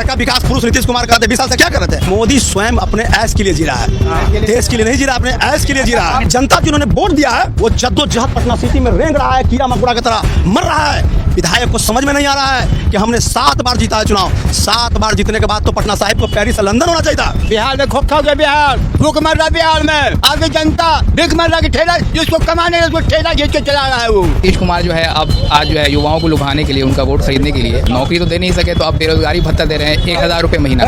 का विकास पुरुष नीतीश कुमार कर रहे थे, 20 साल से क्या कर रहे थे? मोदी स्वयं अपने ऐश के लिए जी रहा है, देश के लिए नहीं जी रहा, अपने ऐश के लिए जी रहा है। जनता जिन्होंने वोट दिया है वो जद्दोजहद पटना सिटी में रेंग रहा है, कीड़ा मकोड़ा की तरह मर रहा है। विधायक को समझ में नहीं आ रहा है कि हमने 7 बार जीता है चुनाव, 7 बार जीतने के बाद तो पटना साहिब को पेरिस लंदन होना चाहिए था। बिहार में खोखा हो गया, बिहार भूख मर रहा, बिहार में आगे जनता भूख मर रहा कि ठेला जिसको कमाने उसको ठेला खींच के चला रहा है वो। नीतीश कुमार जो है अब आज जो है युवाओं को लुभाने के लिए, उनका वोट खरीदने के लिए नौकरी तो दे नहीं सके तो अब बेरोजगारी भत्ता दे रहे हैं 1000 रुपये महीना।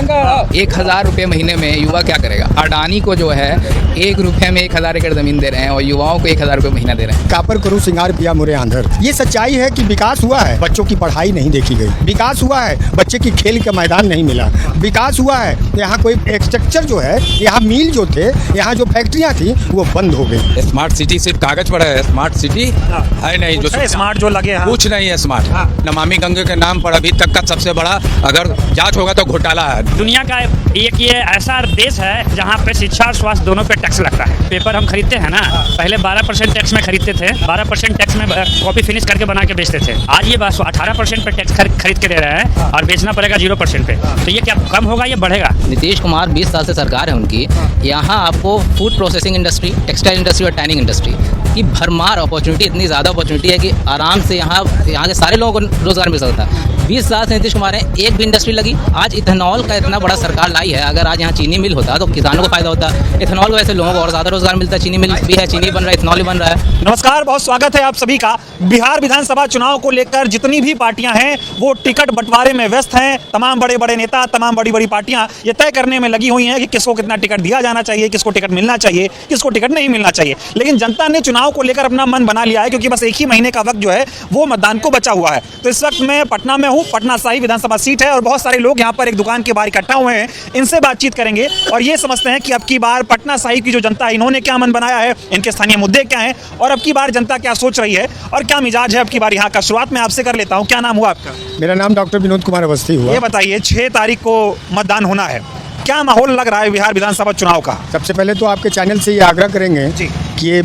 1000 रुपये महीने में युवा क्या करेगा? अडानी को जो है 1 रुपये में 1000 एकड़ जमीन दे रहे हैं और युवाओं को 1000 रुपये महीना दे रहे हैं। कापर करूँ सिंगार पिया मुरे आंधर। ये सच्चाई है कि विकास हुआ है, बच्चों की पढ़ाई नहीं देखी गई। विकास हुआ है, बच्चे की खेल का मैदान नहीं मिला। विकास हुआ है, यहाँ कोई स्ट्रक्चर जो है, यहाँ मिल जो थे, यहाँ जो फैक्ट्रियाँ थी वो बंद हो गई। स्मार्ट सिटी सिर्फ कागज पर है, स्मार्ट सिटी है नहीं। जो स्मार्ट जो लगे कुछ नहीं है स्मार्ट। नमामि गंगे के नाम पर अभी तक का सबसे बड़ा अगर जांच होगा तो घोटाला है। दुनिया का एक ये ऐसा देश है जहाँ पे शिक्षा और स्वास्थ्य दोनों पे टैक्स लगता है। पेपर हम खरीदते हैं ना, पहले 12% टैक्स में खरीदते थे, 12% टैक्स में कॉपी फिनिश करके बना के बेचते थे। आज ये बस 18% पे टैक्स खरीद के दे रहे हैं और बेचना पड़ेगा 0% पे। तो ये क्या कम होगा या बढ़ेगा? नीतीश कुमार 20 साल से सरकार है उनकी। यहाँ आपको food processing industry, textile industry और टैनिंग इंडस्ट्री की भरमार अपॉर्चुनिटी, इतनी ज़्यादा अपॉर्चुनिटी है कि आराम से यहाँ के सारे लोगों को रोजगार मिल सकता है। 20 साल से नीतीश कुमार है, एक भी इंडस्ट्री लगी। आज इथेनॉल का इतना बड़ा सरकार लाई है, अगर आज यहाँ चीनी मिल होता तो किसानों को फायदा होता। इथेनॉल वजह से लोगों को और ज़्यादा रोजगार मिलता है। चीनी मिल भी है, चीनी बन रहा है, इथेनॉल भी बन रहा है। नमस्कार, बहुत स्वागत है आप सभी का। बिहार विधानसभा चुनाव को लेकर जितनी भी पार्टियां हैं वो टिकट बंटवारे में व्यस्त हैं। तमाम बड़े बड़े नेता, तमाम बड़ी बड़ी पार्टियां ये तय करने में लगी हुई हैं कि किसको कितना टिकट दिया जाना चाहिए, किसको टिकट मिलना चाहिए, किसको टिकट नहीं मिलना चाहिए। लेकिन जनता ने चुनाव को लेकर अपना मन बना लिया है, क्योंकि बस 1 ही महीने का वक्त जो है वो मतदान को बचा हुआ है। तो इस वक्त मैं पटना में हूँ, पटना साहिब विधानसभा सीट है और बहुत सारे लोग यहाँ पर एक दुकान के बाहर इकट्ठा हुए हैं। इनसे बातचीत करेंगे और ये समझते हैं कि अब की बार पटना साहिब की जो जनता है इन्होंने क्या मन बनाया है, इनके स्थानीय मुद्दे क्या हैं और अब की बार जनता क्या सोच रही है और क्या मिजाज है अब की बार यहाँ का। शुरुआत में आपसे कर लेता हूँ, क्या नाम हुआ आपका? मेरा नाम डॉक्टर विनोद कुमार अवस्थी हुआ। ये बताइए 6 तारीख को मतदान होना है, क्या माहौल लग रहा है बिहार विधानसभा चुनाव का? सबसे पहले तो आपके चैनल से ये आग्रह करेंगे जी कि ये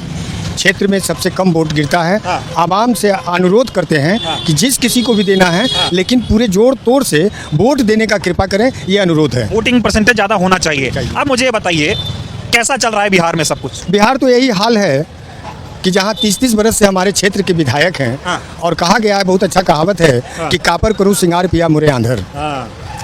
क्षेत्र में सबसे कम वोट गिरता है। आवाम से अनुरोध करते हैं कि जिस किसी को भी देना है लेकिन पूरे जोड़ तोड़ से वोट देने का कृपा करें, ये अनुरोध है। वोटिंग परसेंटेज ज़्यादा होना चाहिए। अब मुझे बताइए कैसा चल रहा है बिहार में सब कुछ? बिहार तो यही हाल है कि जहाँ 30-30 बरस से हमारे क्षेत्र के विधायक हैं और कहा गया है, बहुत अच्छा कहावत है कि कापर करूँ सिंगार पिया मुरे आंधर।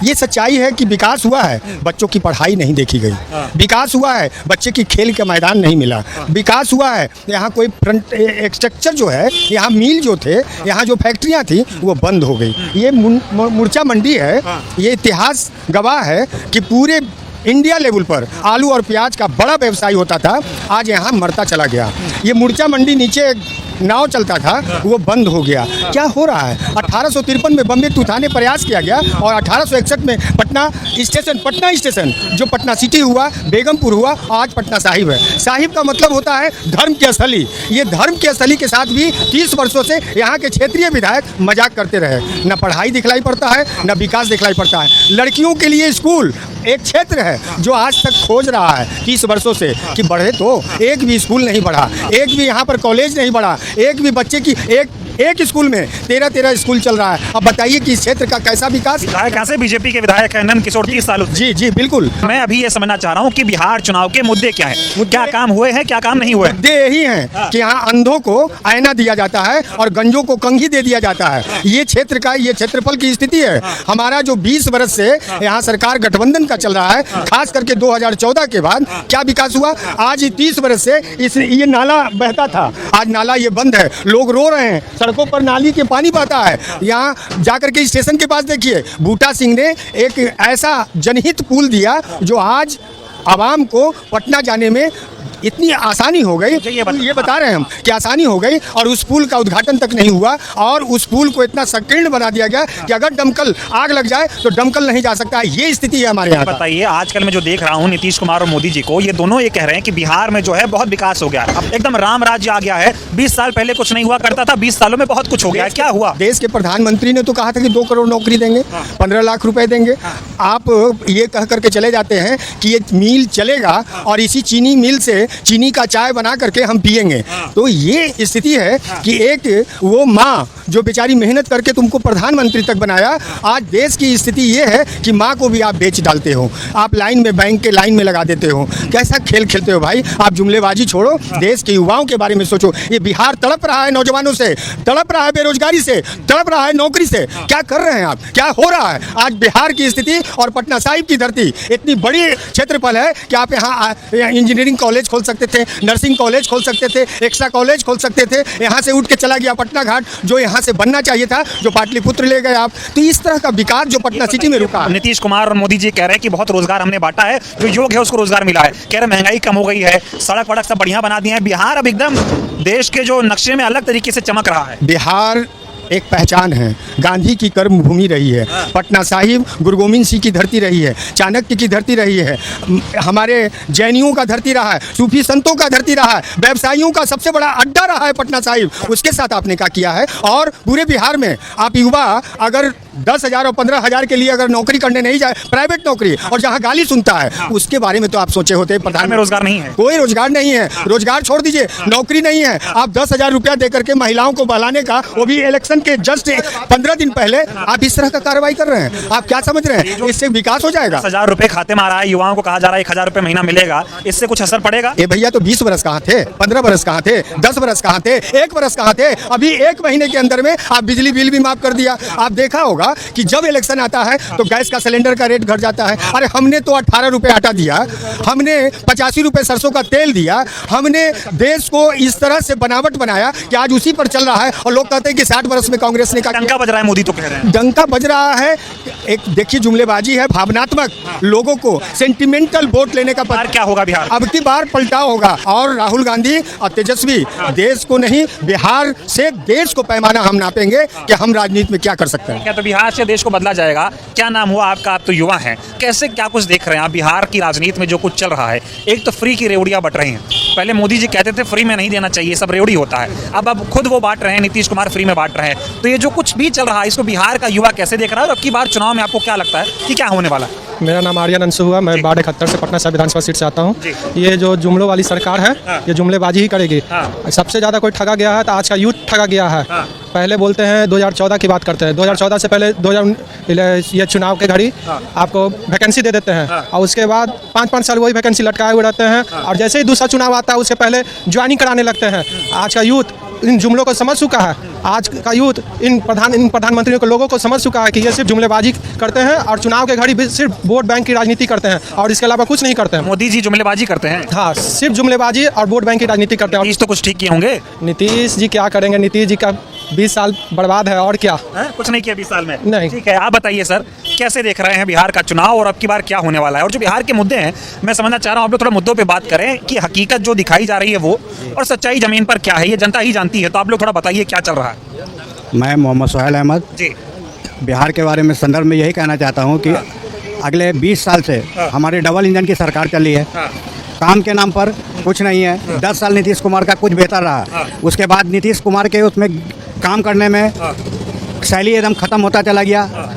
ये सच्चाई है कि विकास हुआ है, बच्चों की पढ़ाई नहीं देखी गई। विकास हुआ है, बच्चे की खेल का मैदान नहीं मिला। विकास हुआ है, यहाँ कोई फ्रंट स्ट्रक्चर जो है, यहाँ मिल जो थे, यहाँ जो फैक्ट्रियाँ थी वो बंद हो गई। ये मुर्चा मंडी है, ये इतिहास गवाह है कि पूरे इंडिया लेवल पर आलू और प्याज का बड़ा व्यवसाय होता था, आज यहाँ मरता चला गया। ये मुर्चा मंडी नीचे नाव चलता था, वो बंद हो गया। क्या हो रहा है? 1853 में बम्बे तूफान प्रयास किया गया और 1861 में पटना स्टेशन जो पटना सिटी हुआ, बेगमपुर हुआ, आज पटना साहिब है। साहिब का मतलब होता है धर्म की स्थली। ये धर्म की स्थली के साथ भी 30 वर्षों से यहाँ के क्षेत्रीय विधायक मजाक करते रहे। न पढ़ाई दिखलाई पड़ता है, न विकास दिखलाई पड़ता है। लड़कियों के लिए स्कूल एक क्षेत्र है जो आज तक खोज रहा है 30 वर्षों से कि बढ़े, तो एक भी स्कूल नहीं बढ़ा, एक भी यहाँ पर कॉलेज नहीं बढ़ा, एक भी बच्चे की एक स्कूल में 13 स्कूल चल रहा है। अब बताइए कि इस क्षेत्र का कैसा विकास? विधायक कैसे बीजेपी के विधायक हैं नंद किशोर 30 सालों? जी बिल्कुल। मैं अभी ये समझना चाह रहा हूँ कि बिहार चुनाव के मुद्दे क्या हैं, क्या काम हुए हैं, क्या काम नहीं हुए? मुद्दे यही हैं कि यहाँ अंधों को आईना दिया जाता है और गंजों को कंघी दे दिया जाता है। ये क्षेत्र का, ये क्षेत्रफल की स्थिति है। हमारा जो 20 वर्ष से यहाँ सरकार गठबंधन का चल रहा है, खास करके 2014 के बाद क्या विकास हुआ? आज 30 वर्ष से ये नाला बहता था, आज नाला ये बंद है, लोग रो रहे हैं, सड़कों पर नाली के पानी बहता है। यहाँ जाकर के स्टेशन के पास देखिए, बूटा सिंह ने एक ऐसा जनहित पुल दिया जो आज आवाम को पटना जाने में इतनी आसानी हो गई। ये बता रहे हैं हम कि आसानी हो गई और उस पुल का उद्घाटन तक नहीं हुआ और उस पुल को इतना संकीर्ण बना दिया गया कि अगर दमकल आग लग जाए तो दमकल नहीं जा सकता। ये स्थिति है हमारे यहाँ। बताइए, आजकल मैं जो देख रहा हूँ नीतीश कुमार और मोदी जी को, ये दोनों ये कह रहे हैं कि बिहार में जो है बहुत विकास हो गया, अब एकदम राम राज्य आ गया है। 20 साल पहले कुछ नहीं हुआ करता था, 20 सालों में बहुत कुछ हो गया है। क्या हुआ? देश के प्रधानमंत्री ने तो कहा था कि 2 करोड़ नौकरी देंगे, 15 लाख रुपए देंगे। आप ये कह करके चले जाते हैं कि ये मिल चलेगा और इसी चीनी मिल से चीनी का चाय बना करके हम पिएंगे। तो ये स्थिति है कि एक वो माँ जो बेचारी मेहनत करके तुमको प्रधानमंत्री तक बनाया, आज देश की स्थिति ये है कि माँ को भी आप बेच डालते हो, आप लाइन में बैंक के लाइन में लगा देते हो। कैसा खेल खेलते हो भाई? आप जुमलेबाजी छोड़ो, देश के युवाओं के बारे में सोचो। ये बिहार तड़प रहा है नौजवानों से, तड़प रहा है बेरोजगारी से, तड़प रहा है नौकरी से। क्या कर रहे हैं आप? क्या हो रहा है? आज बिहार की स्थिति और पटना साहिब की धरती इतनी बड़ी क्षेत्रफल है कि आप यहाँ इंजीनियरिंग कॉलेज खोल सकते थे, नर्सिंग कॉलेज खोल सकते थे, एक्स्ट्रा कॉलेज खोल सकते थे। यहाँ से उठ के चला गया पटना घाट, जो यहाँ से बनना चाहिए था, जो पाटलिपुत्र ले गए आप। तो इस तरह का विकास जो पटना सिटी में रुका है। नीतीश कुमार और मोदी जी कह रहे हैं कि बहुत रोजगार हमने बांटा है, जो योग है उसको रोजगार मिला है। कह रहे महंगाई कम हो गई है, सड़क वड़क सब बढ़िया बना दिए हैं। बिहार अब एकदम देश के जो नक्शे में अलग तरीके से चमक रहा है। बिहार एक पहचान है, गांधी की कर्म भूमि रही है, पटना साहिब गुरु गोविंद सिंह की धरती रही है, चाणक्य की धरती रही है, हमारे जैनियों का धरती रहा है, सूफी संतों का धरती रहा है, व्यवसायियों का सबसे बड़ा अड्डा रहा है पटना साहिब। उसके साथ आपने क्या किया है? और पूरे बिहार में आप युवा अगर 10,000 और 15,000 के लिए अगर नौकरी करने नहीं जाए, प्राइवेट नौकरी, और जहां गाली सुनता है, उसके बारे में तो आप सोचे होते। प्रधान में रोजगार नहीं है, कोई रोजगार नहीं है, रोजगार छोड़ दीजिए, नौकरी नहीं है। आप 10,000 रुपया दे करके महिलाओं को बहलाने का, वो भी इलेक्शन के जस्ट 15 दिन पहले, आप इस तरह का कार्रवाई कर रहे हैं। आप क्या समझ रहे हैं इससे विकास हो जाएगा? 10,000 रुपए खाते में आ रहा है, युवाओं को कहा जा रहा है 1,000 रुपए महीना मिलेगा, इससे कुछ असर पड़ेगा? ये भैया तो 20 बरस कहाँ थे, 15 बरस कहाँ थे, 10 बरस कहाँ थे, 1 बरस कहाँ थे? अभी 1 महीने के अंदर में आप बिजली बिल भी माफ कर दिया। आप देखा होगा कि जब इलेक्शन आता है तो गैस का सिलेंडर का रेट घट जाता है। अरे हमने तो 18 रुपए आटा दिया, हमने 85 रुपए सरसों का तेल दिया, हमने देश को इस तरह से बनावट बनाया कि आज उसी पर चल रहा है। और लोग कहते हैं कि 60 वर्ष में कांग्रेस ने डंका बज रहा है, मोदी तो कह रहे हैं डंका बज रहा है। एक देखिए जुमलेबाजी है, भावनात्मक, लोगों को सेंटिमेंटल वोट लेने का। बार क्या होगा बिहार? अब की बार पलटाव होगा और राहुल गांधी और तेजस्वी देश को नहीं, बिहार से देश को पैमाना हम नापेंगे कि हम राजनीति में क्या कर सकते हैं। क्या तो बिहार से देश को बदला जाएगा? क्या नाम हुआ आपका? आप तो युवा हैं, कैसे क्या कुछ देख रहे हैं आप बिहार की राजनीति में जो कुछ चल रहा है? एक तो फ्री की रेवड़ियां बट रही हैं, पहले मोदी जी कहते थे फ्री में नहीं देना चाहिए, सब रेवड़ी होता है। अब खुद वो बांट रहे हैं, नीतीश कुमार फ्री में बांट रहे हैं। तो ये जो कुछ भी चल रहा है, इसको बिहार का युवा कैसे देख रहा है? और अब की बार चुनाव में आपको क्या लगता है कि क्या होने वाला है? मेरा नाम आर्यन अंशु हुआ, मैं 1271 से पटना साहिब विधानसभा सीट से आता हूँ। ये जो जुमलों वाली सरकार है, ये जुमलेबाजी ही करेगी। सबसे ज़्यादा कोई ठगा गया है तो आज का यूथ ठगा गया है। पहले बोलते हैं 2014 की बात करते हैं, 2014 से पहले ये चुनाव के घड़ी आपको वैकेंसी दे देते हैं और उसके बाद 5-5 साल वही वैकेंसी लटकाए हुए रहते हैं और जैसे ही दूसरा चुनाव आता है उससे पहले ज्वाइनिंग कराने लगते हैं। आज का यूथ इन जुमलों को समझ चुका है, आज का यूथ इन प्रधानमंत्रियों को, लोगों को समझ चुका है कि ये सिर्फ जुमलेबाजी करते हैं और चुनाव के घड़ी भी सिर्फ वोट बैंक की राजनीति करते हैं और इसके अलावा कुछ नहीं करते हैं। मोदी जी जुमलेबाजी करते हैं? हाँ, सिर्फ जुमलेबाजी और वोट बैंक की राजनीति करते हैं। नीतीश तो कुछ ठीक किए होंगे? नीतीश जी क्या करेंगे? नीतीश जी का 20 साल बर्बाद है और क्या है? कुछ नहीं किया 20 साल में? नहीं। ठीक है, आप बताइए सर, कैसे देख रहे हैं बिहार का चुनाव और अब की बार क्या होने वाला है? और जो बिहार के मुद्दे हैं, मैं समझना चाह रहा हूँ आप लोग थोड़ा मुद्दों पे बात करें कि हकीकत जो दिखाई जा रही है वो और सच्चाई जमीन पर क्या है, ये जनता ही जानती है। तो आप लोग थोड़ा बताइए क्या चल रहा है। मैं मोहम्मद सोहेल अहमद जी, बिहार के बारे में संदर्भ में यही कहना चाहता हूँ कि अगले 20 साल से हमारे डबल इंजन की सरकार चली है। काम के नाम पर कुछ नहीं है। 10 साल नीतीश कुमार का कुछ बेहतर रहा, उसके बाद नीतीश कुमार के उसमें काम करने में शैली एकदम ख़त्म होता चला गया।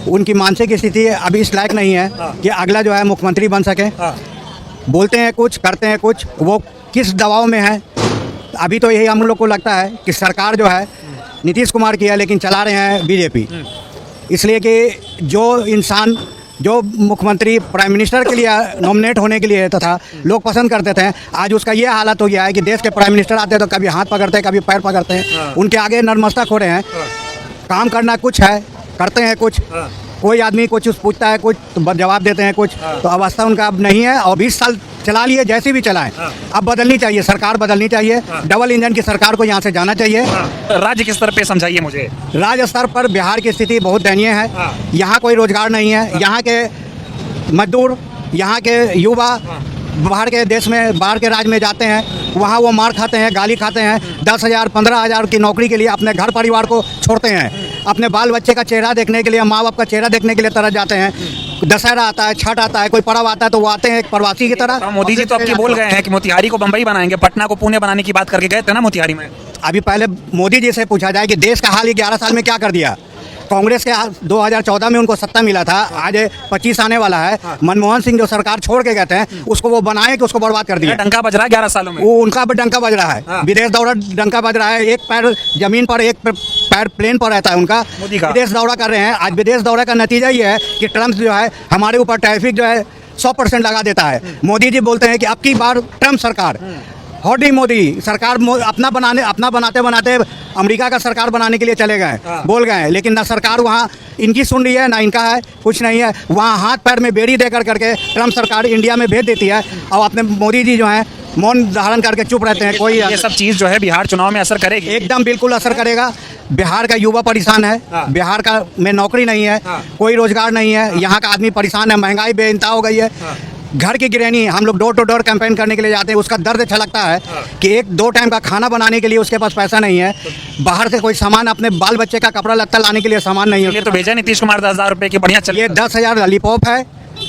उनकी मानसिक स्थिति अभी इस लायक नहीं है कि अगला जो है मुख्यमंत्री बन सके। बोलते हैं कुछ, करते हैं कुछ, वो किस दबाव में है। अभी तो यही हम लोग को लगता है कि सरकार जो है नीतीश कुमार की है लेकिन चला रहे हैं बीजेपी, इसलिए कि जो इंसान जो मुख्यमंत्री प्राइम मिनिस्टर के लिए नॉमिनेट होने के लिए तथा लोग पसंद करते थे, आज उसका ये हालत हो गया है कि देश के प्राइम मिनिस्टर आते हैं तो कभी हाथ पकड़ते हैं, कभी पैर पकड़ते हैं, उनके आगे नतमस्तक हो रहे हैं। काम करना कुछ है, करते हैं कुछ, कोई आदमी कुछ पूछता है कुछ तो जवाब देते हैं कुछ, तो अवस्था उनका अब नहीं है। और 20 साल चला लिए, जैसे भी चलाएं, अब बदलनी चाहिए, सरकार बदलनी चाहिए। डबल इंजन की सरकार को यहाँ से जाना चाहिए। राज्य के स्तर पे समझाइए मुझे। राज्य स्तर पर बिहार की स्थिति बहुत दयनीय है। यहाँ कोई रोजगार नहीं है। यहाँ के मजदूर, यहाँ के युवा बाहर के देश में, बाहर के राज्य में जाते हैं, वहाँ वो मार खाते हैं, गाली खाते हैं। 10,000 15,000 की नौकरी के लिए अपने घर परिवार को छोड़ते हैं, अपने बाल बच्चे का चेहरा देखने के लिए, माँ बाप का चेहरा देखने के लिए तरस जाते हैं। दशहरा आता है, छठ आता है, कोई पर्व आता है तो वो आते हैं एक प्रवासी की तरह। मोदी जी तो आपकी बोल गए हैं कि मोतिहारी को बंबई बनाएंगे, पटना को पुणे बनाने की बात करके गए थे ना मोतिहारी में। अभी पहले मोदी जी से पूछा जाए कि देश का हाल 11 साल में क्या कर दिया, कांग्रेस के 2014 में उनको सत्ता मिला था, आज 25 आने वाला है। मनमोहन सिंह जो सरकार छोड़ के गए थे उसको वो बनाए कि उसको बर्बाद कर दिया। डंका बज रहा है 11 सालों में, वो उनका भी डंका बज रहा है, विदेश दौरा डंका बज रहा है। एक पैर जमीन पर, एक पैर प्लेन पर रहता है उनका, मोदी का। विदेश दौरा कर रहे हैं। आज विदेश दौरे का नतीजा ये है कि ट्रम्प जो है हमारे ऊपर टैरिफ जो है 100% लगा देता है। मोदी जी बोलते हैं कि अब की बार ट्रम्प सरकार, हॉडी मोदी सरकार अपना बनाते बनाते अमेरिका का सरकार बनाने के लिए चले गए, बोल गए, लेकिन ना सरकार वहाँ इनकी सुन रही है ना इनका है, कुछ नहीं है। वहाँ हाथ पैर में बेड़ी देकर करके ट्रम्प सरकार इंडिया में भेज देती है और अपने मोदी जी जो हैं मौन धारण करके चुप रहते हैं। कोई ये सब चीज़ जो है बिहार चुनाव में असर करेगी? एकदम बिल्कुल असर करेगा। बिहार का युवा परेशान है, बिहार का में नौकरी नहीं है, कोई रोजगार नहीं है, यहाँ का आदमी परेशान है, महंगाई बेइंतहा हो गई है। घर की गृहिणी, हम लोग डोर टू डोर कैंपेन करने के लिए जाते हैं, उसका दर्द छलकता है कि 1-2 टाइम का खाना बनाने के लिए उसके पास पैसा नहीं है, बाहर से कोई सामान, अपने बाल बच्चे का कपड़ा लत्ता लाने के लिए सामान नहीं है। ये तो भेजा नीतीश कुमार 10,000 रुपए की बढ़िया चल। ये 10,000 लॉलीपॉप है।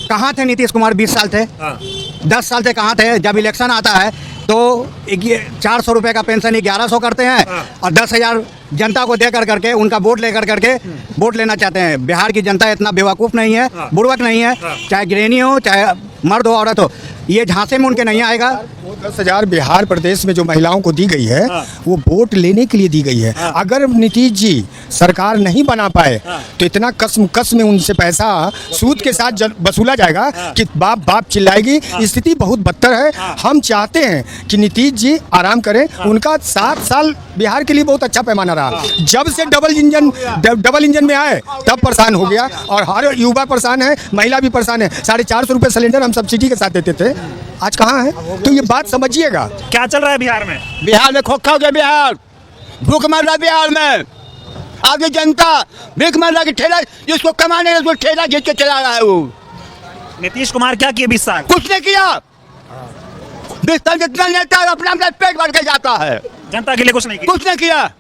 कहाँ थे नीतीश कुमार 20 साल थे, 10 साल से कहाँ थे? जब इलेक्शन आता है तो 400 रुपये का पेंशन 1100 करते हैं और 10,000 जनता को देकर करके उनका वोट लेकर करके वोट लेना चाहते हैं। बिहार की जनता इतना बेवकूफ़ नहीं है, बुड़वक नहीं है, चाहे गृहिणी हो चाहे मर्द हो औरत हो, ये झांसे में उनके नहीं आएगा। 10,000 बिहार प्रदेश में जो महिलाओं को दी गई है वो वोट लेने के लिए दी गई है। अगर नीतीश जी सरकार नहीं बना पाए तो इतना कसम में उनसे पैसा सूद के साथ वसूला जाएगा कि बाप बाप चिल्लाएगी। स्थिति बहुत बदतर है। हम चाहते हैं कि नीतीश जी आराम करें। उनका 7 साल बिहार के लिए बहुत अच्छा पैमाना रहा। जब से डबल इंजन में आए तब परेशान हो गया और हर युवा परेशान है, महिला भी परेशान है। 450 रुपये सिलेंडर हम सब्सिडी के साथ देते थे, आज कहाँ है? तो ये बात समझिएगा। क्या चल रहा है बिहार में? बिहार में खोखा हो गया, बिहार भूख मर रहा बिहार में। आगे जनता भीख मर रहा कि ठेला, जिसको कमाने है उसको ठेला खींच के चला रहा है। वो नीतीश कुमार क्या किए 20 साल? कुछ नहीं किया। 20 साल जितना नेता है अपना अपना पेट भर के जाता है, जनता के लिए कुछ नहीं किया। कुछ नहीं किया।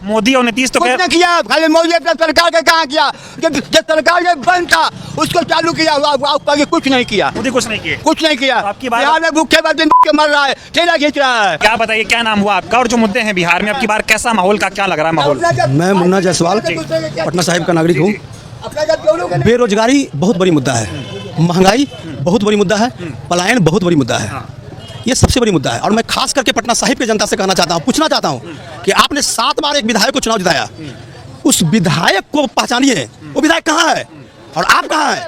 मोदी और नीतीश तो कुछ नहीं किया। खाली मोदी अपना सरकार का कहाँ किया? जब सरकार जब बंद था उसको चालू किया, कुछ नहीं किया। मोदी कुछ नहीं किए। कुछ नहीं किया। आपकी बात बिहार में भूखे दिन मर रहा है, ठेला खींच रहा है। क्या बताइए, क्या नाम हुआ आपका और जो मुद्दे हैं बिहार में अब की बार कैसा माहौल का क्या लग रहा है माहौल? मैं मुन्ना जायसवाल पटना साहिब का नागरिक हूँ। बेरोजगारी बहुत बड़ी मुद्दा है, महंगाई बहुत बड़ी मुद्दा है, पलायन बहुत बड़ी मुद्दा है, ये सबसे बड़ी मुद्दा है। और मैं खास करके पटना साहिब की जनता से कहना चाहता हूँ, पूछना चाहता हूँ कि आपने 7 बार एक विधायक को चुनाव जिताया, उस विधायक को पहचानिए, वो विधायक कहाँ है और आप कहाँ हैं?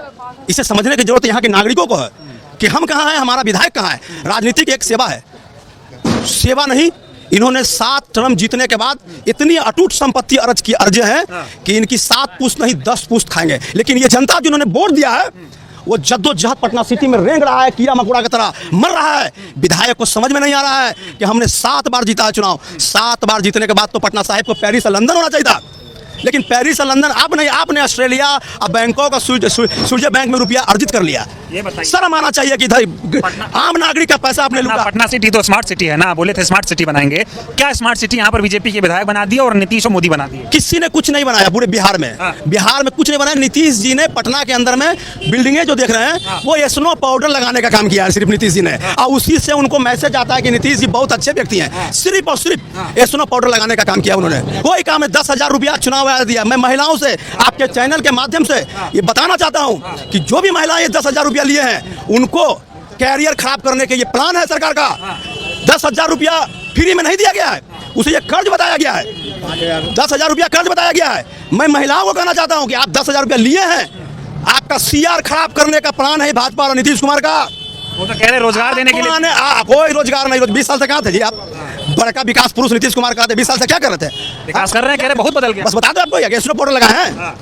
इसे समझने की जरूरत यहाँ के नागरिकों को है कि हम कहाँ हैं, हमारा विधायक कहाँ है। राजनीति की एक सेवा है, सेवा नहीं। इन्होंने 7 टर्म जीतने के बाद इतनी अटूट संपत्ति अर्जे हैं कि इनकी 7 पुश्त नहीं 10 पुश्त खाएंगे। लेकिन ये जनता जिन्होंने वोट दिया है वो जद्दोजहद पटना सिटी में रेंग रहा है, कीड़ा मकोड़ा की तरह मर रहा है। विधायक को समझ में नहीं आ रहा है कि हमने 7 बार जीता है चुनाव। 7 बार जीतने के बाद तो पटना साहिब को पेरिस और लंदन होना चाहिए था, लेकिन पेरिस और लंदन आप नहीं, आपने ऑस्ट्रेलिया और बैंकॉक और स्विट्जरलैंड बैंक में रुपया अर्जित कर लिया। ये बताइए, शर्म आना चाहिए कि आम नागरिक का पैसा आपने लूटा। पटना सिटी तो स्मार्ट सिटी है ना, बोले थे स्मार्ट सिटी बनाएंगे। क्या स्मार्ट सिटी यहाँ पर बीजेपी के विधायक बना दिया और नीतीश और मोदी बना दिए? किसी ने कुछ नहीं बनाया पूरे बिहार में। बिहार में कुछ नहीं बनाया। नीतीश जी ने पटना के अंदर में बिल्डिंगें जो देख रहे हैं वो स्नो पाउडर लगाने का काम किया है सिर्फ नीतीश जी ने, और उसी से उनको मैसेज आता है कि नीतीश जी बहुत अच्छे व्यक्ति हैं। सिर्फ और सिर्फ स्नो पाउडर लगाने का काम किया उन्होंने। कोई काम है 10,000 रुपया चुनाव आया दिया। मैं महिलाओं से आपके चैनल के माध्यम से ये बताना चाहता हूं कि जो भी महिलाएं 10,000 रुपया लिए हैं उनको कैरियर खराब करने के ये प्लान है सरकार का। 10,000 रुपया फ्री में नहीं दिया गया है, उसे ये कर्ज बताया गया है। 10,000 रुपया कर्ज बताया गया है। मैं महिलाओं को कहना चाहता हूं कि आप 10,000 रुपया लिए हैं, आपका सीआर खराब करने का प्लान है भाजपा और नीतीश कुमार का। वो तो कह रहे रोजगार देने के लिए। कोई रोजगार नहीं। 20 साल से कहाँ थे जी आप? बड़का विकास पुरुष नीतीश कुमार कहते 20 साल से क्या कर रहे थे? विकास कर रहे हैं, कह रहे बहुत बदल गया। बस बता दो आपको, स्नो पाउडर लगाए हैं,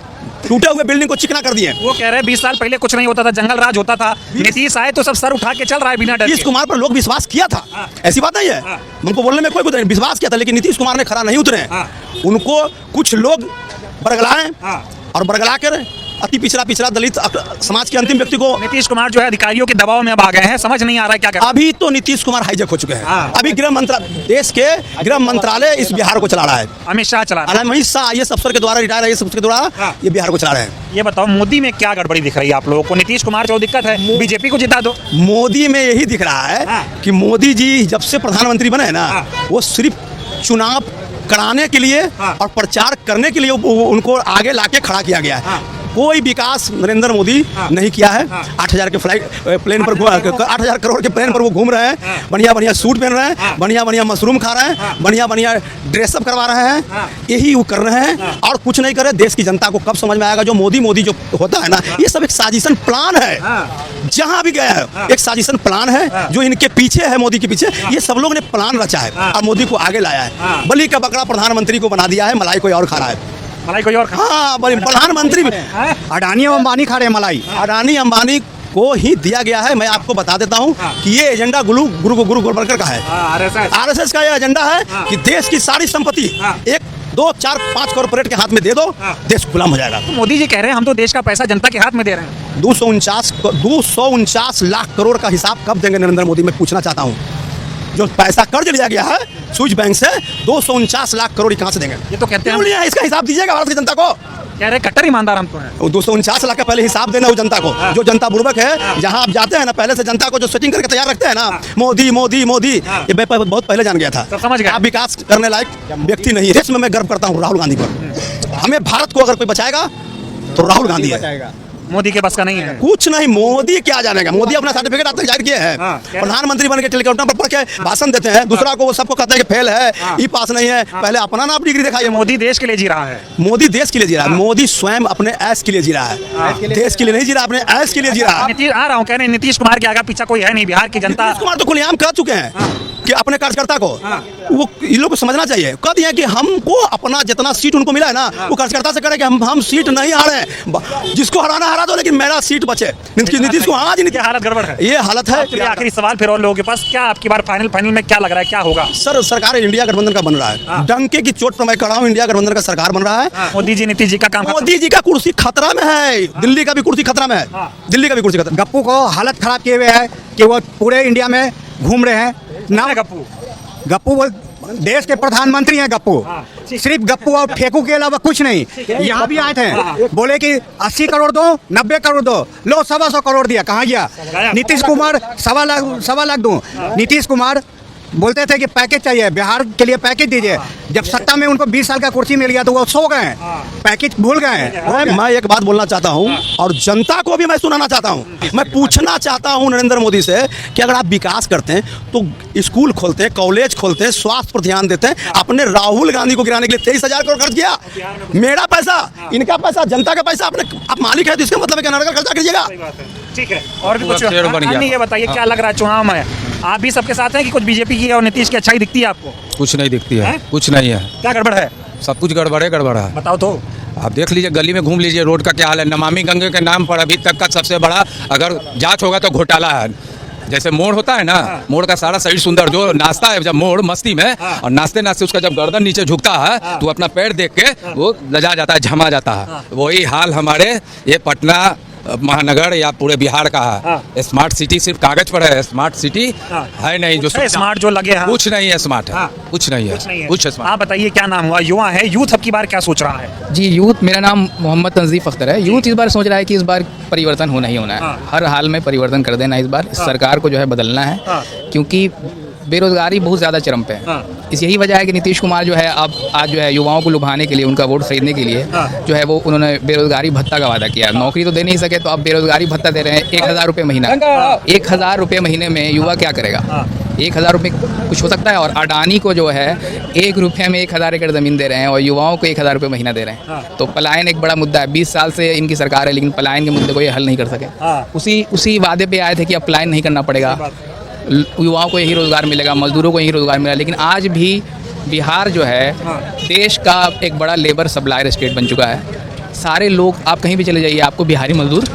टूटे हुए बिल्डिंग को चिकना कर दिए। वो कह रहे हैं 20 साल पहले कुछ नहीं होता था, जंगल राज होता था, नीतीश आए तो सब सर उठा के चल रहा है बिना डर के। नीतीश कुमार पर लोग विश्वास किया था, ऐसी बात नहीं है, उनको बोलने में कोई विश्वास किया था, लेकिन नीतीश कुमार ने खरा नहीं उतरे। उनको कुछ लोग बरगलाए और बरगला कर अति पिछड़ा दलित समाज के अंतिम व्यक्ति को। नीतीश कुमार जो है अधिकारियों के दबाव में अब आ गए हैं, समझ नहीं आ रहा है क्या करें। अभी तो नीतीश कुमार हाईजैक हो चुके हैं। अभी देश के गृह मंत्रालय इस बिहार को चला रहा है। अमित शाह चला रहा है। अमित शाह IAS अफसर के द्वारा, रिटायर IAS अफसर के द्वारा ये बिहार को चला रहे हैं। ये बताओ मोदी में क्या गड़बड़ी दिख रही है आप लोगों को? नीतीश कुमार जो दिक्कत है, बीजेपी को जिता दो। मोदी में यही दिख रहा है कि मोदी जी जब से प्रधानमंत्री बने हैं ना, वो सिर्फ चुनाव कराने के लिए और प्रचार करने के लिए उनको आगे लाके खड़ा किया गया है। कोई विकास नरेंद्र मोदी नहीं किया है। 8,000 के फ्लाइट प्लेन पर 8,000 करोड़ के प्लेन पर वो घूम रहे हैं, बढ़िया बढ़िया सूट पहन रहे हैं, बढ़िया बढ़िया मशरूम खा रहे हैं, बढ़िया बढ़िया ड्रेसअप करवा रहे हैं, यही वो कर रहे हैं और कुछ नहीं करे। देश की जनता को कब समझ में आएगा जो मोदी जो होता है ना, ये सब एक साजिशन प्लान है। जहां भी गया है एक साजिशन प्लान है जो इनके पीछे है, मोदी के पीछे। ये सब लोग ने प्लान रचा है और मोदी को आगे लाया है। बलि का बकरा प्रधानमंत्री को बना दिया है, मलाई कोई और खा रहा है। मलाई कोई और हाँ, प्रधानमंत्री अडानी और अंबानी खा रहे हैं मलाई। अडानी अंबानी को ही दिया गया है। मैं आपको बता देता हूँ कि ये एजेंडा गुरु गोलवलकर का है, आरएसएस का ये एजेंडा है कि देश की सारी संपत्ति 1, 2, 4, 5 कॉर्पोरेट के हाथ में दे दो, देश गुलाम हो जाएगा। तो मोदी जी कह रहे हैं हम तो देश का पैसा जनता के हाथ में दे रहे हैं। 249 लाख करोड़ का हिसाब कब देंगे नरेंद्र मोदी, मैं पूछना चाहता हूँ। जो पैसा कर्ज लिया गया है स्विस बैंक से 249 लाख करोड़ कहाँ से देंगे? ये तो कहते हैं लिया है, इसका हिसाब दीजिएगा भारत की जनता को। कह रहे कट्टर ईमानदार हम तो हैं। 249 लाख का पहले हिसाब देना हो जनता को। जो जनता बुर्बक है, जहां आप जाते हैं ना, पहले से जनता को जो सेटिंग करके तैयार रखते हैं ना, मोदी मोदी मोदी, ये मैं बहुत पहले जान गया था। सब समझ गए। आप विकास करने लायक व्यक्ति नहीं है। देश में मैं गर्व करता हूँ राहुल गांधी पर। हमें भारत को अगर कोई बचाएगा तो राहुल गांधी है, मोदी के बस का नहीं है। कुछ नहीं। मोदी क्या जानेगा? मोदी अपना सर्टिफिकेट अब तक जाहिर किए हैं। प्रधानमंत्री बन के टेलीकॉम पर पढ़ के भाषण देते हैं, दूसरा को वो सबको कहते हैं कि फेल है, ये पास नहीं है। पहले अपना नाम डिग्री दिखाइए। मोदी देश के लिए जी रहा है। मोदी देश के लिए जी रहा है। मोदी स्वयं अपने ऐश के लिए जी रहा है, देश के लिए नहीं जी रहा, अपने ऐश के लिए जी रहा है। नीतीश आ रहा हूँ, कह रहे नीतीश कुमार के आगे पीछा कोई है नहीं। बिहार की जनता नीतीश कुमार तो खुलेआम कह चुके हैं कि अपने कार्यकर्ता को वो इन लोग को समझना चाहिए। कह दिया कि हमको अपना जितना सीट उनको मिला है ना, वो कार्यकर्ता से करें कि हम सीट नहीं हारे, जिसको हराना हरा दो, लेकिन मेरा सीट बचे। नीतीश को आज की हालत गड़बड़ है। ये हालत है। चलिए आखिरी सवाल फिर और लोगों के पास, क्या आपकी बार फाइनल में क्या लग रहा है, क्या होगा? सर, सरकार इंडिया गठबंधन का बन रहा है। डंके की चोट पर मैं खड़ा हूँ, इंडिया गठबंधन का सरकार बन रहा है। मोदी जी नीतीश जी का काम, मोदी जी का कुर्सी खतरा में है, दिल्ली का भी कुर्सी खतरा में है, दिल्ली का भी कुर्सी खतरा। गप्पू को हालत खराब किए हुए है कि वो पूरे इंडिया में घूम रहे हैं ना। गप्पू वो देश के प्रधानमंत्री हैं। गप्पू सिर्फ गप्पू और फेंकू के अलावा कुछ नहीं। यहाँ भी आए थे, बोले कि 80 करोड़ दो, 90 करोड़ दो, लो 125 करोड़ दिया। कहाँ गया? नीतीश कुमार 1.25 लाख दूं। नीतीश कुमार बोलते थे कि पैकेज चाहिए, बिहार के लिए पैकेज दीजिए। जब सत्ता में उनको 20 साल का कुर्सी मिल गया तो वो सो गए, पैकेज भूल गए। मैं एक बात बोलना चाहता हूं और जनता को भी मैं सुनाना चाहता हूं। मैं पूछना चाहता हूं नरेंद्र मोदी से कि अगर आप विकास करते हैं तो स्कूल खोलते हैं, कॉलेज खोलते हैं, स्वास्थ्य पर ध्यान देते हैं। आपने राहुल गांधी को गिराने के लिए 23,000 करोड़ खर्च किया। मेरा पैसा, इनका पैसा, जनता का पैसा, आप मालिक है तो इसका मतलब है कि खर्चा कीजिएगा। ठीक है, और भी कुछ ये बताइए, क्या लग रहा है चुनाव में? आप भी सबके साथ हैं कि कुछ बीजेपी की और नीतीश की अच्छाई दिखती है आपको? कुछ नहीं दिखती है, कुछ नहीं है। क्या गड़बड़ है? सब कुछ गड़बड़ है। बताओ तो। आप देख लीजिए, गली में घूम लीजिए, रोड का क्या हाल है। नमामि गंगे के नाम पर अभी तक का सबसे बड़ा अगर जांच होगा तो घोटाला है। जैसे मोड़ होता है ना, मोड़ का सारा सही सुंदर जो नाचता है, जब मोड़ मस्ती में और नाचते नाचते उसका जब गर्दन नीचे झुकता है तो अपना पैर देख के वो लजा जाता है, झमा जाता है। वही हाल हमारे ये पटना महानगर या पूरे बिहार का है। स्मार्ट सिटी सिर्फ कागज पर है, स्मार्ट सिटी है नहीं। जो स्मार्ट जो लगे हैं, कुछ नहीं है स्मार्ट है, कुछ नहीं है, कुछ स्मार्ट। आप बताइए, क्या नाम हुआ? युवा है, यूथ अब की बार क्या सोच रहा है? जी, यूथ, मेरा नाम मोहम्मद तंजीफ अख्तर है। यूथ इस बार सोच रहा है कि इस बार परिवर्तन होना ही होना है। हर हाल में परिवर्तन कर देना, इस बार सरकार को जो है बदलना है, क्योंकि बेरोजगारी बहुत ज़्यादा चरम पे है। इस यही वजह है कि नीतीश कुमार जो है अब आज जो है युवाओं को लुभाने के लिए, उनका वोट खरीदने के लिए जो है वो उन्होंने बेरोजगारी भत्ता का वादा किया। नौकरी तो दे नहीं सके तो अब बेरोजगारी भत्ता दे रहे हैं 1,000 रुपये महीना। 1,000 रुपये महीने में युवा क्या करेगा? 1,000 रुपये कुछ हो सकता है। और अडानी को जो है 1 रुपये में 1,000 एकड़ ज़मीन दे रहे हैं और युवाओं को 1,000 रुपये महीना दे रहे हैं। तो पलायन एक बड़ा मुद्दा है। 20 साल से इनकी सरकार है, लेकिन पलायन के मुद्दे को ये हल नहीं कर सके। उसी वादे पे आए थे कि अब पलायन नहीं करना पड़ेगा, युवाओं को यही रोज़गार मिलेगा, मजदूरों को यही रोज़गार मिलेगा। लेकिन आज भी बिहार जो है देश का एक बड़ा लेबर सप्लायर स्टेट बन चुका है। सारे लोग, आप कहीं भी चले जाइए, आपको बिहारी मजदूर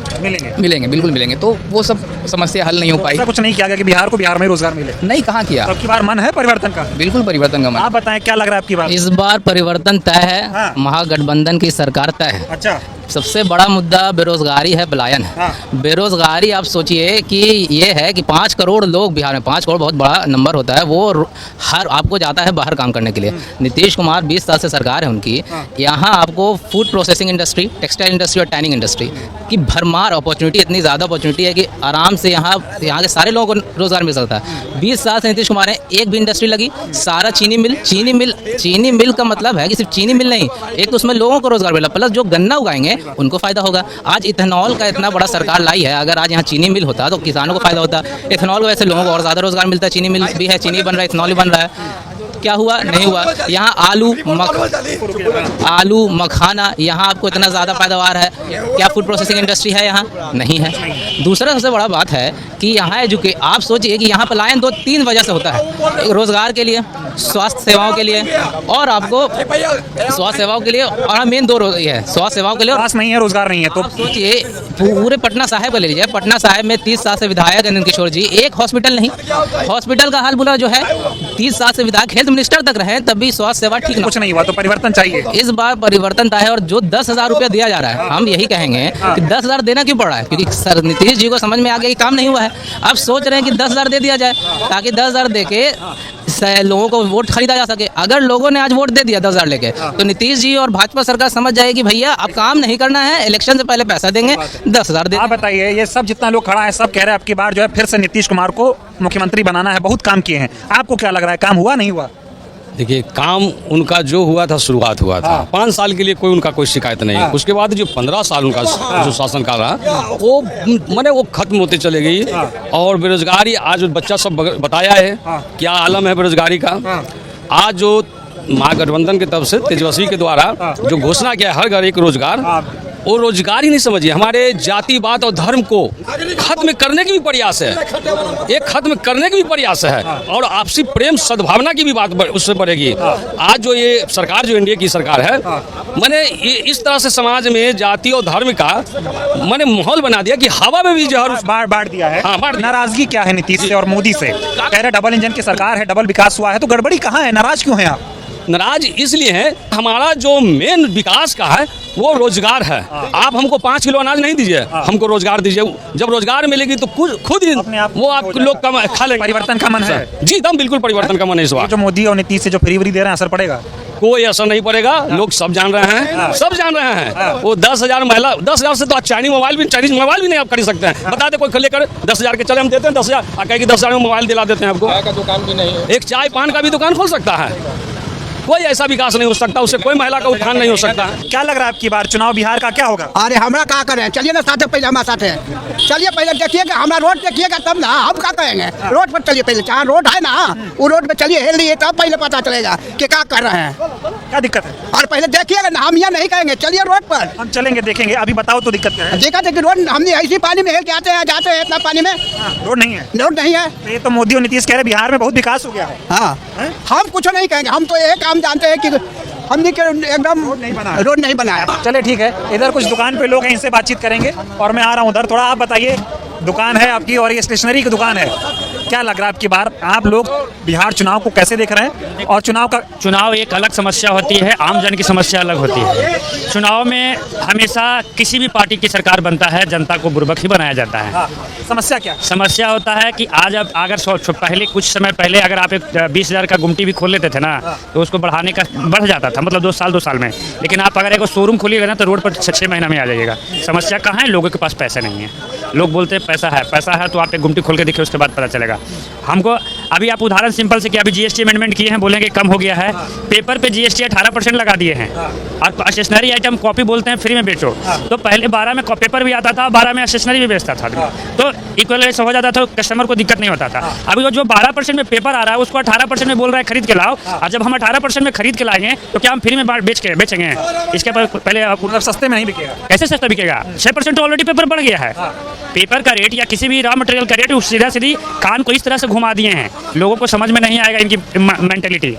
मिलेंगे, बिल्कुल मिलेंगे। तो वो सब समस्या हल नहीं हो पाई। कुछ नहीं किया गया कि बिहार को बिहार में रोजगार मिले? नहीं, कहाँ किया। अब की बार मन है परिवर्तन का? बिल्कुल परिवर्तन का मन। आप बताएं, क्या लग रहा है आपकी बार? इस बार परिवर्तन तय है, महागठबंधन की सरकार तय है। अच्छा, सबसे बड़ा मुद्दा बेरोजगारी है, पलायन है। बेरोजगारी आप सोचिए कि ये है कि 5 करोड़ लोग बिहार में, 5 करोड़ बहुत बड़ा नंबर होता है, वो हर आपको जाता है बाहर काम करने के लिए। नीतीश कुमार 20 साल से सरकार है उनकी, यहाँ आपको food processing industry, textile industry और टैनिंग इंडस्ट्री की भरमार अपॉर्चुनिटी, इतनी ज़्यादा अपॉर्चुनिटी है कि आराम से यहाँ के सारे लोगों को रोजगार मिल सकता है। 20 साल से नीतीश कुमार है, एक भी इंडस्ट्री लगी, सारा चीनी मिल का मतलब है कि सिर्फ चीनी मिल नहीं, एक तो उसमें लोगों को रोजगार मिला, प्लस जो गन्ना उगाएंगे उनको फायदा होगा। आज इथेनॉल का इतना बड़ा सरकार लाई है, अगर आज यहाँ चीनी मिल होता तो किसानों को फायदा होता। इथेनॉल वजह से लोगों को और ज़्यादा रोजगार मिलता है। चीनी मिल भी है, चीनी बन रहा है, इथेनॉल भी बन रहा है। क्या हुआ? नहीं हुआ। यहाँ आलू मखाना, यहाँ आपको इतना ज़्यादा पैदावार है, क्या फूड प्रोसेसिंग इंडस्ट्री है? यहाँ नहीं है। दूसरा सबसे बड़ा बात है कि यहाँ आप सोचिए कि यहाँ पलायन 2-3 वजह से होता है। रोजगार के लिए, स्वास्थ्य सेवाओं के लिए, और आपको स्वास्थ्य सेवाओं के लिए, और मेन 2 है स्वास्थ्य सेवाओं के लिए। पास नहीं है, रोजगार नहीं है, तो सोचिए पूरे पटना साहिब का ले लीजिए। पटना साहिब में 30 साल से विधायक नंद किशोर जी, एक हॉस्पिटल नहीं। हॉस्पिटल का हाल बुरा जो है, 30 साल से विधायक हेल्थ मिनिस्टर तक रहे, तब भी स्वास्थ्य सेवा ठीक कुछ नहीं हुआ। तो परिवर्तन चाहिए, इस बार परिवर्तन था है। और जो 10,000 रुपया दिया जा रहा है, हम यही कहेंगे कि 10,000 देना क्यों पड़ रहा है? क्योंकि सर नीतीश जी को समझ में आ गया कि काम नहीं हुआ है। अब सोच रहे हैं कि 10,000 दे दिया जाए, ताकि 10,000 दे के लोगों को वोट खरीदा जा सके। अगर लोगों ने आज वोट दे दिया 10,000 लेके, तो नीतीश जी और भाजपा सरकार समझ जाएगी भैया अब काम नहीं करना है, इलेक्शन से पहले पैसा देंगे, 10,000 दे। आप बताइए, ये सब जितना लोग खड़ा है सब कह रहे हैं अब की बार जो है फिर से नीतीश कुमार को मुख्यमंत्री बनाना है, बहुत काम किए हैं। आपको क्या लग रहा है, काम हुआ नहीं हुआ? देखिए, काम उनका जो हुआ था, शुरुआत हुआ था। 5 साल के लिए कोई शिकायत नहीं। उसके बाद जो 15 साल उनका जो शासनकाल रहा, वो माने वो खत्म होते चले गई। और बेरोजगारी, आज बच्चा सब बताया है क्या आलम है बेरोजगारी का। आज जो महागठबंधन की तरफ से तेजस्वी के द्वारा जो घोषणा किया, हर घर एक रोजगार, वो रोजगार ही नहीं समझिए, हमारे जातिवाद और धर्म को खत्म करने की भी प्रयास है, एक खत्म करने की भी प्रयास है। और आपसी प्रेम सद्भावना की भी बात उससे बढ़ेगी। आज जो ये सरकार, जो एनडीए की सरकार है, मैंने इस तरह से समाज में जाति और धर्म का मैंने माहौल बना दिया कि हवा में भी जहर बांट दिया है। हाँ, नाराजगी क्या है नीतीश से और मोदी से? कह रहे डबल इंजन की सरकार है, डबल विकास हुआ है, तो गड़बड़ी कहाँ है? नाराज क्यों है आप? नाराज इसलिए है, हमारा जो मेन विकास का है वो रोजगार है। आप हमको 5 किलो अनाज नहीं दीजिए, हमको रोजगार दीजिए। जब रोजगार मिलेगी तो खुद ही वो आप लोग खा लेंगे। परिवर्तन का मन है जी, एकदम बिल्कुल परिवर्तन का मन है इस बार। जो मोदी और नीतीश से जो फ्री दे रहे हैं, असर पड़ेगा? कोई असर नहीं पड़ेगा, लोग सब जान रहे हैं, सब जान रहे हैं। वो 10,000 महिला, 10,000 से तो चाइनीज मोबाइल भी नहीं आप खरीद सकते हैं। बता दे कोई लेकर 10,000 के, चले हम देते हैं 10,000, कहे कि 10,000 में मोबाइल दिला देते हैं आपको। चाय का दुकान भी नहीं है, एक चाय पान का भी दुकान खोल सकता है। कोई ऐसा विकास नहीं हो सकता, उससे कोई महिला का उत्थान नहीं हो सकता। क्या लग रहा है आपकी बार चुनाव बिहार का क्या होगा? अरे हमरा क्या करें, चलिए ना साथ, पहले हमारे साथ है, चलिए पहले देखिएगा, हमारा रोड देखिएगा तब ना हम क्या कहेंगे। रोड पर चलिए, पहले जहाँ रोड है ना वो रोड पे चलिए, हिल लिए तब पहले पता चलेगा कि क्या कर रहे हैं, क्या दिक्कत है। और पहले देखिएगा ना, हम यहाँ नहीं कहेंगे, चलिए रोड पर हम चलेंगे, देखेंगे। अभी बताओ तो दिक्कत क्या है? दिक्कत है कि रोड हमने ऐसी पानी में हिल के आते हैं, जाते हैं, इतना पानी में रोड नहीं है, रोड नहीं है। ये तो मोदी और नीतीश कह रहे बिहार में बहुत विकास हो गया है। हाँ, हम कुछ नहीं कहेंगे, हम तो एक काम जानते हैं कि हमने एकदम रोड नहीं बनाया। चले ठीक है, इधर कुछ दुकान पे लोग हैं, इनसे बातचीत करेंगे और मैं आ रहा हूँ उधर। थोड़ा आप बताइए, दुकान है आपकी और ये स्टेशनरी की दुकान है, क्या लग रहा है आपकी बार आप लोग बिहार चुनाव को कैसे देख रहे हैं? और चुनाव एक अलग समस्या होती है, आम जन की समस्या अलग होती है। चुनाव में हमेशा किसी भी पार्टी की सरकार बनता है, जनता को बुर्बक ही बनाया जाता है। हाँ, समस्या क्या? समस्या होता है कि आज अब अगर पहले कुछ समय पहले अगर आप एक 20,000 का गुमटी भी खोल लेते थे ना, तो उसको बढ़ाने का बढ़ जाता था, मतलब 2 साल में। लेकिन आप अगर एक शोरूम खोलिएगा ना, तो रोड पर 6 महीना में आ जाइएगा। समस्या कहाँ है? लोगों के पास पैसा नहीं है। लोग बोलते हैं पैसा है तो आप एक गुमटी खोल के देखिए, उसके बाद पता चलेगा हमको। अभी आप उदाहरण सिंपल से कि अभी जीएसटी अमेंडमेंट किए हैं, बोलेंगे कम हो गया है। पेपर पे जीएसटी 18% लगा दिए हैं, और स्टेशनरी आइटम कॉपी बोलते हैं फ्री में बेचो। तो पहले 12 में पेपर भी आता था, 12 में स्टेशनरी भी बेचता था, तो इक्वल हो जाता था, कस्टमर को दिक्कत नहीं होता था। अभी जो 12% में पेपर आ रहा है, उसको 18% में बोल रहा है खरीद के लाओ। और जब हम 18% में खरीद के लाएंगे, तो क्या हम फ्री में बेचेंगे? इसके पहले सस्ते में नहीं बिकेगा। कैसे सस्ता बिकेगा? 6% ऑलरेडी पेपर बढ़ गया है। पेपर का रेट या किसी भी रॉ मटेरियल का रेट सीधी कान को इस तरह से घुमा दिए हैं, लोगों को समझ में नहीं आएगा इनकी मेंटेलिटी।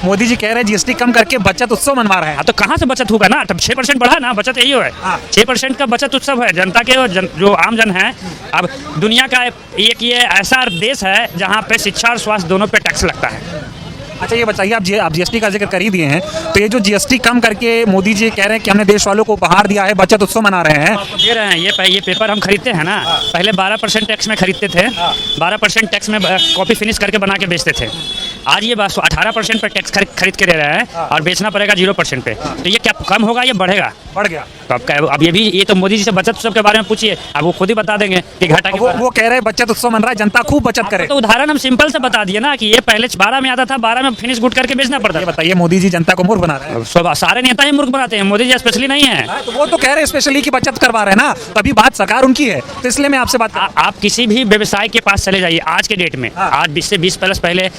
मोदी जी कह रहे हैं जीएसटी कम करके बचत उत्सव मनवा रहे हैं। तो कहाँ से बचत होगा ना? तब 6% बढ़ा ना, बचत यही है। 6% का बचत उत्सव है जनता के, जो आम जन है। अब दुनिया का एक ये ऐसा देश है जहाँ पे शिक्षा और स्वास्थ्य दोनों पे टैक्स लगता है। अच्छा ये बताइए, आप जीएसटी का जिक्र कर ही दिए हैं, तो ये जो जीएसटी कम करके मोदी जी कह रहे हैं कि हमने देश वालों को उपहार दिया है, बचत उत्सव मना रहे हैं। आपको दे रहे हैं ये पेपर हम खरीदते हैं ना, पहले 12% टैक्स में खरीदते थे, 12% टैक्स में कॉपी फिनिश करके बना के बेचते थे। आज ये 18% पर टैक्स खरीद के दे रहे हैं और बेचना पड़ेगा 0% पे। तो ये क्या कम होगा या बढ़ेगा? बढ़ गया। तो अब ये तो मोदी जी से बचत उत्सव के बारे में पूछिए, अब वो खुद ही बता देंगे कि घाटा के वो कह रहे हैं बचत उत्सव मन रहा है, जनता खूब बचत करे। तो उदाहरण हम सिंपल से बता दिए ना कि ये पहले 12 में आता था, 12 में फिनिश गुड करके बेचना पड़ता ये था। बताइए, मोदी जी जनता को मूर्ख बना रहे हैं। सब सारे नेता ही मूर्ख बनाते हैं, मोदी जी स्पेशली नहीं है। तो वो तो कह रहे हैं स्पेशली की बचत करवा रहे हैं ना, तभी बात सरकार उनकी है, तो इसलिए मैं आपसे बात आप किसी भी व्यवसाय के पास चले जाइए आज के डेट में, आज 20 से 20 प्लस पहले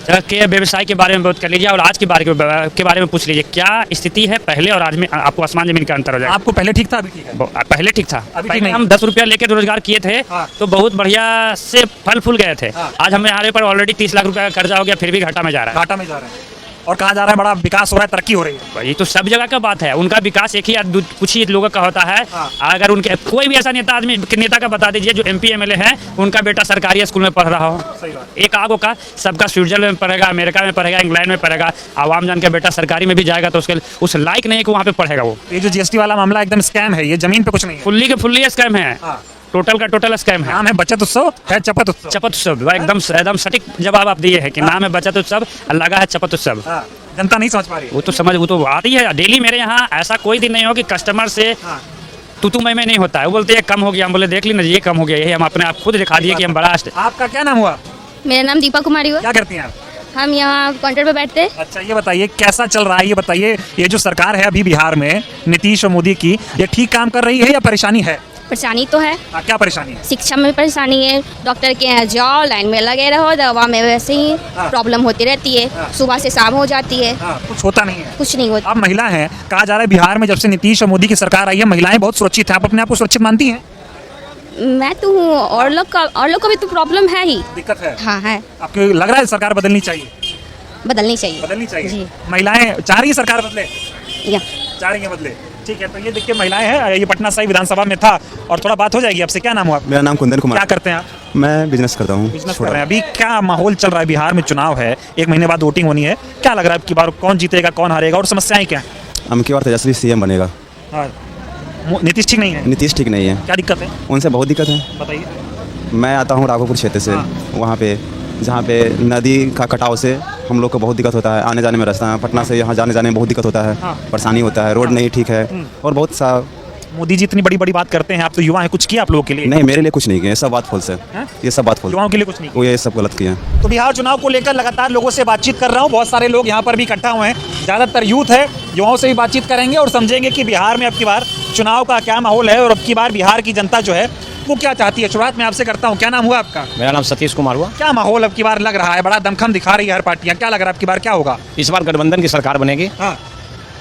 के व्यवसाय के बारे में बात कर लीजिए और आज के बारे में पूछ लीजिए, क्या स्थिति है पहले और आज में, आपको आसमान जमीन का अंतर हो जाएगा। आपको पहले ठीक था, अभी ठीक है? पहले ठीक था, अभी ठीक पहले नहीं। हम 10 रुपया लेके रोजगार किए थे तो बहुत बढ़िया से फल फूल गए थे। आज हमारे पर ऑलरेडी 30 लाख रुपया का कर्जा हो गया, फिर भी घाटा में जा रहा है। घाटा में जा रहे हैं और कहा जा रहा है बड़ा विकास हो रहा है, तरक्की हो रही है। ये तो सब जगह का बात है, उनका विकास एक ही कुछ ही लोगों का होता है। अगर उनके कोई भी ऐसा नेता का बता दीजिए जो MP MLA है, उनका बेटा सरकारी स्कूल में पढ़ रहा हो, एक आगो का सबका स्विट्जरलैंड में पढ़ेगा, अमेरिका में पढ़ेगा, इंग्लैंड में पढ़ेगा, आवाम जान के बेटा सरकारी में भी जाएगा तो उसके उस लायक नहीं है कि वहाँ पे पढ़ेगा वो। ये जो जीएसटी वाला मामला एकदम स्कैम है, ये जमीन पे कुछ नहीं है, फुल्ली के फुल्ली स्कैम है, टोटल का टोटल स्कैम है। नाम है बचत उत्सव, है चपत उत्सव। चपत उत्सव, एकदम सटीक जवाब आप दिए हैं कि नाम है बचत उत्सव और लगा है चपत उत्सव। जनता नहीं समझ पा रही। वो तो आती है डेली। मेरे यहाँ ऐसा कोई दिन नहीं हो कि कस्टमर से तू मैं नहीं होता है, वो बोलते हैं कम हो गया, हम बोले देख ली ना ये कम हो गया, यही हम अपने आप खुद दिखा दिए कि हम बड़ा। आपका क्या नाम हुआ? मेरा नाम दीपा कुमारी हुआ। क्या करती हैं आप? हम यहाँ काउंटर पे बैठते हैं। अच्छा ये बताइए कैसा चल रहा है, ये बताइए, ये जो सरकार है अभी बिहार में नीतीश और मोदी की, ये ठीक काम कर रही है या परेशानी है? परेशानी तो है। क्या परेशानी है? शिक्षा में परेशानी है, डॉक्टर के यहाँ जाओ, लाइन में लगे रहो, दवा में वैसे ही प्रॉब्लम होती रहती है, सुबह से शाम हो जाती है, कुछ होता नहीं है। कुछ नहीं होता। आप महिला हैं, कहा जा रहा है बिहार में जब से नीतीश और मोदी की सरकार आई है महिलाएं बहुत सुरक्षित हैं, आप अपने आप को सुरक्षित मानती हैं? मैं तो हूँ, और लोग का भी तो प्रॉब्लम है ही। दिक्कत है? हाँ है। आपको लग रहा है सरकार बदलनी चाहिए? बदलनी चाहिए। बदलनी चाहिए जी। महिलाएं चाह रही है सरकार बदले? या चाह रही है बदले, ठीक है। तो ये देखिए महिलाएं हैं, ये पटना साहिब विधानसभा में था और थोड़ा बात हो जाएगी आपसे। क्या नाम हुआ? मेरा नाम कुंदन कुमार। क्या करते हैं आप? मैं बिजनेस करता हूँ। बिजनेस कर रहे हैं। अभी क्या माहौल चल रहा है बिहार में? चुनाव है, 1 महीने बाद वोटिंग होनी है, क्या लग रहा है अब की बार कौन जीतेगा, कौन हारेगा और समस्याएं क्या हैं? हम की बार तेजस्वी CM बनेगा। नीतीश ठीक नहीं है? नीतीश ठीक नहीं है। क्या दिक्कत है? उनसे बहुत दिक्कत है। बताइए। मैं आता हूँ राघोपुर क्षेत्र से, वहाँ पे जहाँ पे नदी का कटाव से हम लोग को बहुत दिक्कत होता है, आने जाने में रास्ता, पटना से यहाँ जाने में बहुत दिक्कत होता है, परेशानी होता है, रोड नहीं ठीक है और बहुत सा। मोदी जी इतनी बड़ी बड़ी बात करते हैं, आप तो युवा हैं, कुछ किया आप लोगों के लिए? नहीं, मेरे लिए कुछ नहीं किया, ये सब बात फॉल्स है, ये सब बात फॉल्स। युवाओं के लिए कुछ नहीं वो ये सब गलत किया है। तो बिहार चुनाव को लेकर लगातार लोगों से बातचीत कर रहा हूँ, बहुत सारे लोग यहाँ पर भी इकट्ठा हुए हैं, ज़्यादातर यूथ है, युवाओं से भी बातचीत करेंगे और समझेंगे कि बिहार में अब की बार चुनाव का क्या माहौल है और अब की बार बिहार की जनता जो है वो क्या चाहती है। शुरुआत में आपसे करता हूँ, क्या नाम हुआ आपका? मेरा नाम सतीश कुमार हुआ। क्या माहौल अब की बार लग रहा है? बड़ा दमखम दिखा रही है हर पार्टियां, क्या लग रहा है अब की बार क्या होगा? इस बार गठबंधन की सरकार बनेगी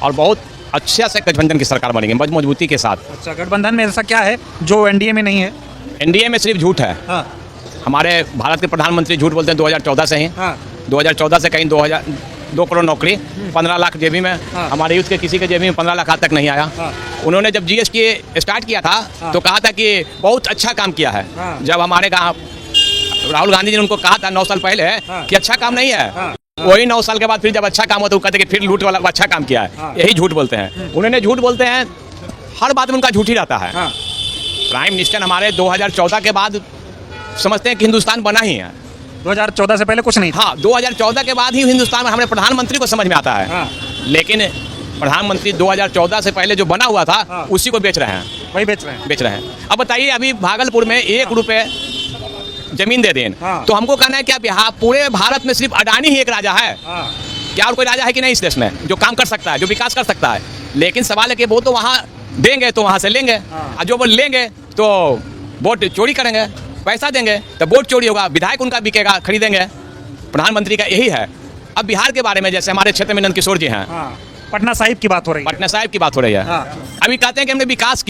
और बहुत अच्छा से गठबंधन की सरकार बनेगी, मजबूती के साथ। अच्छा, गठबंधन में ऐसा क्या है जो एनडीए में नहीं है? एनडीए में सिर्फ झूठ है। हमारे भारत के प्रधानमंत्री झूठ बोलते हैं 2014 से ही। 2014 से कहीं 2 करोड़ नौकरी, 15 लाख जेबी में, हमारे यूथ के किसी के जेबी में 15 लाख आज तक नहीं आया। उन्होंने जब GST स्टार्ट किया था तो कहा था कि बहुत अच्छा काम किया है। जब हमारे राहुल गांधी जी ने उनको कहा था 9 साल पहले कि अच्छा काम नहीं है, वही 9 साल के बाद फिर जब अच्छा काम हो तो कहते कि फिर लूट वाला अच्छा काम किया है। यही झूठ बोलते हैं, उन्होंने झूठ बोलते हैं, हर बात में उनका झूठ ही रहता है। प्राइम मिनिस्टर हमारे 2014 के बाद समझते हैं कि हिंदुस्तान बना ही है। 2014 से पहले कुछ नहीं था। हाँ, 2014 के बाद ही हिंदुस्तान में हमारे प्रधानमंत्री को समझ में आता है। लेकिन प्रधानमंत्री 2014 से पहले जो बना हुआ था उसी को बेच रहे हैं, वही बेच रहे हैं। अब बताइए, अभी भागलपुर में 1 रुपए जमीन दे दें तो हमको कहना है क्या बिहार पूरे भारत में सिर्फ अडानी ही एक राजा है? क्या और कोई राजा है कि नहीं इस देश में जो काम कर सकता है, जो विकास कर सकता है? लेकिन सवाल है कि वो तो वहाँ देंगे तो वहाँ से लेंगे, और जो वो लेंगे तो वोट चोरी करेंगे, पैसा देंगे तो वोट चोरी होगा, विधायक उनका बिकेगा, खरीदेंगे। प्रधानमंत्री का यही है। अब बिहार के बारे में जैसे हमारे क्षेत्र में नंद किशोर जी हैं, पटना साहिब की बात हो रही है। पटना साहिब की बात हो रही है। अभी कहते हैं कि हमने विकास